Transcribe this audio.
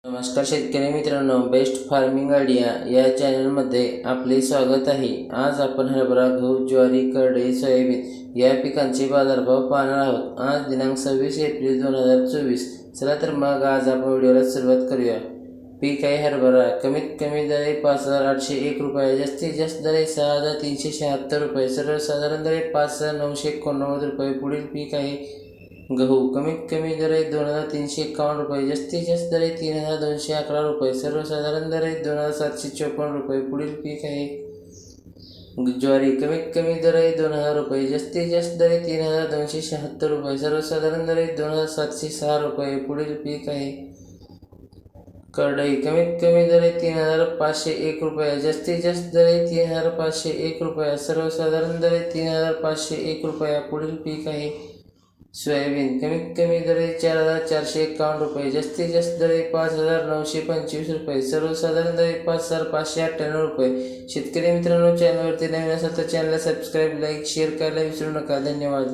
नमस्कार शेतकरी मित्रांनो, बेस्ट फार्मिंग आयडिया या चॅनलमध्ये आपले स्वागत आहे. आज आपण हरभरा, गहू, ज्वारी, करडई, सोयाबीन या पिकांचे बाजारभाव पाहणार आहोत. आज दिनांक 26 एप्रिल 2024. चला तर मग आज आपण व्हिडिओला सुरुवात करूया. पीक आहे हरभरा. कमीत कमी दर आहे 5,801 रुपये, जास्तीत जास्त दर आहे 6,376 रुपये, सर्वसाधारण दर आहे 5,989 रुपये. पुढील पीक आहे गहू. कमीत कमी दर आहे 2,351 रुपये, जास्तीत जास्त दर आहे 3,211 रुपये, सर्वसाधारण दर आहे 2,754 रुपये. पुढील पीक आहे ज्वारी. कमीत कमी दर आहे 2,000 रुपये, जास्तीत जास्त दर आहे 3,276 रुपये, सर्वसाधारण दर आहे 2,706 रुपये. पुढील पीक आहे करडई. कमीत कमी दर आहे 3,501 रुपये, जास्तीत जास्त दर आहे 3,501 रुपये, सर्वसाधारण दर आहे 3,501 रुपये. पुढील पीक आहे सोयाबीन. कमीत कमी दर आहे 4,451 रुपये, जास्तीत जास्त दर आहे 5,925 रुपये, सर्वसाधारण दर आहे 5,598 रुपये. शेतकरी मित्रांनो, चॅनलवरती नवीन असाल तर चॅनलला सबस्क्राईब, लाईक, शेअर करायला विसरू नका. धन्यवाद.